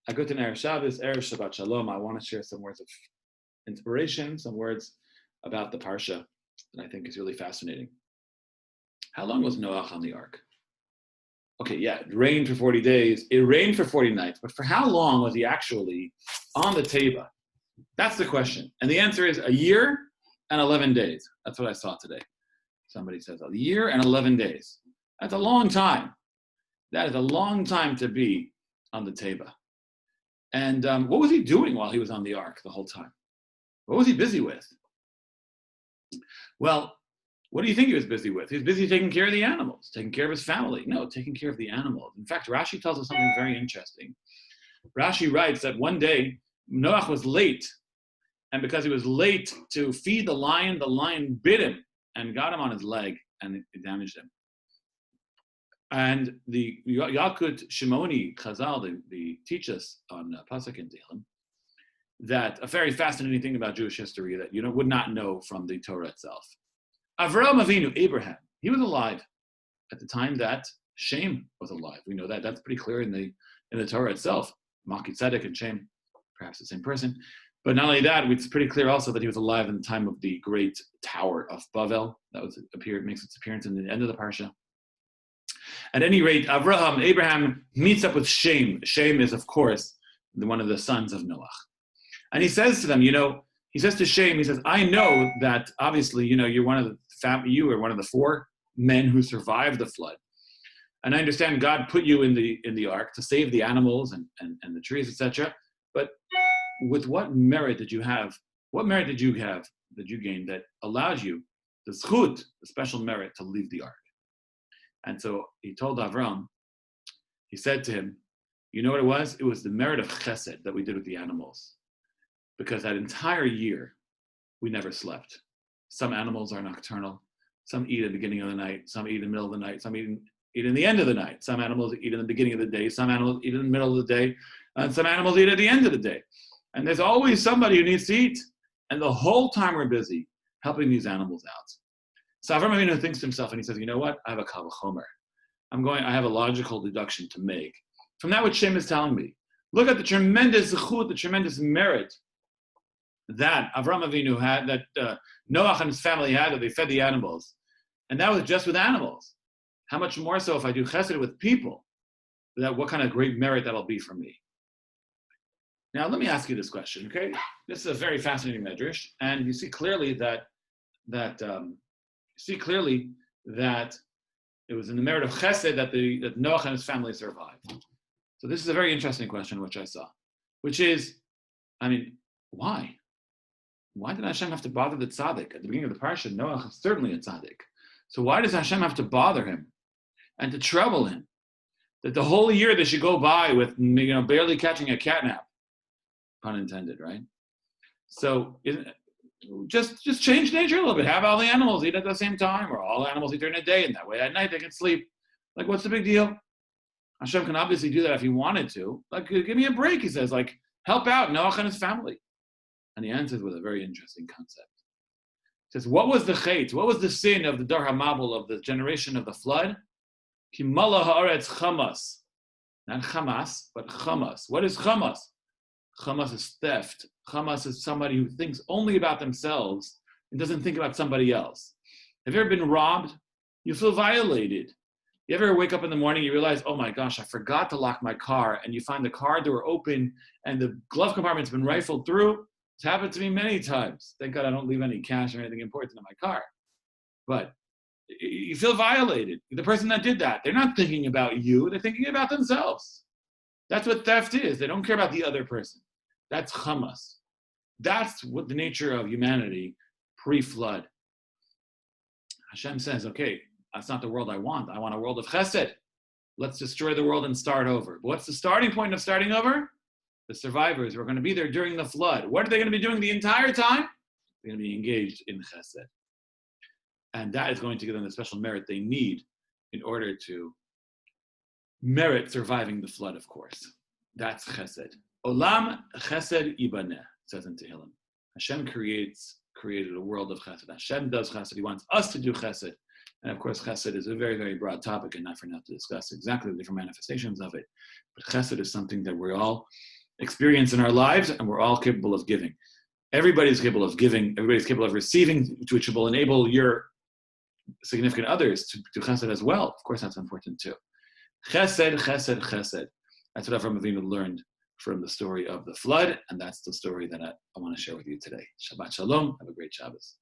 I go to Erev Shabbos, Erev Shabbat Shalom. I want to share some words of inspiration, some words about the Parsha that I think is really fascinating. How long was Noach on the ark? Okay, yeah, it rained for 40 days. It rained for 40 nights. But for how long was he actually on the Teva? That's the question. And the answer is a year and 11 days. That's what I saw today. Somebody says a year and 11 days. That's a long time. That is a long time to be on the Teva. And what was he doing while he was on the ark the whole time? What was he busy with? Well, what do you think he was busy with? He was busy taking care of the animals, taking care of his family. No, taking care of the animals. In fact, Rashi tells us something very interesting. Rashi writes that one day, Noach was late. And because he was late to feed the lion bit him and got him on his leg and it damaged him. And the Yalkut Shimoni Chazal, they teach us on Pasuk in Tehillim that a very fascinating thing about Jewish history that you would not know from the Torah itself. Avraham Avinu, Abraham, he was alive at the time that Shem was alive. We know that. That's pretty clear in the Torah itself. Melchizedek and Shem, perhaps the same person. But not only that, it's pretty clear also that he was alive in the time of the great Tower of Babel. That makes its appearance in the end of the Parsha. At any rate, Abraham meets up with Shem. Shem is, of course, one of the sons of Noach. And he says to them, he says to Shem, he says, I know that obviously, you're one of the 4 men who survived the flood. And I understand God put you in the ark to save the animals and the trees, etc. But with what merit did you have? What merit did you gain that allowed you the zchut, the special merit to leave the ark? And so he told Avram, he said to him, you know what it was? It was the merit of Chesed that we did with the animals. Because that entire year, we never slept. Some animals are nocturnal. Some eat at the beginning of the night. Some eat in the middle of the night. Some eat in the end of the night. Some animals eat in the beginning of the day. Some animals eat in the middle of the day. And some animals eat at the end of the day. And there's always somebody who needs to eat. And the whole time we're busy helping these animals out. So Avram Avinu thinks to himself and he says, you know what? I have a kal v'chomer. I have a logical deduction to make from that which Shem is telling me. Look at the tremendous zechut, the tremendous merit that Avram Avinu had, that Noach and his family had, that they fed the animals. And that was just with animals. How much more so if I do chesed with people? What kind of great merit that'll be for me. Now, let me ask you this question, okay? This is a very fascinating medrash, and you see clearly that it was in the merit of Chesed that Noach and his family survived. So this is a very interesting question which I saw, which is, why? Why did Hashem have to bother the tzaddik? At the beginning of the parsha, Noach is certainly a tzaddik. So why does Hashem have to bother him and to trouble him? That the whole year they should go by with barely catching a catnap, pun intended, right? So just change nature a little bit. Have all the animals eat at the same time, or all animals eat during the day, and that way at night they can sleep. Like, what's the big deal? Hashem can obviously do that if he wanted to. Like, give me a break, he says. Like, help out Noach and his family. And he answers with a very interesting concept. He says, what was the chait? What was the sin of the Dar HaMabul, of the generation of the flood? Ki mala haaretz chamas. Not Hamas, but chamas. What is chamas? Chamas is theft. Chamas is somebody who thinks only about themselves and doesn't think about somebody else. Have you ever been robbed? You feel violated. You ever wake up in the morning, you realize, oh my gosh, I forgot to lock my car, and you find the car door open and the glove compartment's been rifled through? It's happened to me many times. Thank God I don't leave any cash or anything important in my car. But you feel violated. The person that did that, they're not thinking about you, they're thinking about themselves. That's what theft is. They don't care about the other person. That's chamas. That's what the nature of humanity pre-flood. Hashem says, okay, that's not the world I want. I want a world of chesed. Let's destroy the world and start over. But what's the starting point of starting over? The survivors who are going to be there during the flood. What are they going to be doing the entire time? They're going to be engaged in chesed. And that is going to give them the special merit they need in order to merit surviving the flood, of course. That's chesed. Olam chesed ibaneh, says in Tehillim. Hashem created a world of chesed. Hashem does chesed. He wants us to do chesed. And of course, chesed is a very, very broad topic and not for now to discuss exactly the different manifestations of it. But chesed is something that we're all experience in our lives, and we're all capable of giving. Everybody's capable of giving. Everybody's capable of receiving, which will enable your significant others to do chesed as well. Of course, that's important too. Chesed, chesed, chesed. That's what Avraham Avinu learned from the story of the flood, and that's the story that I want to share with you today. Shabbat shalom. Have a great Shabbos.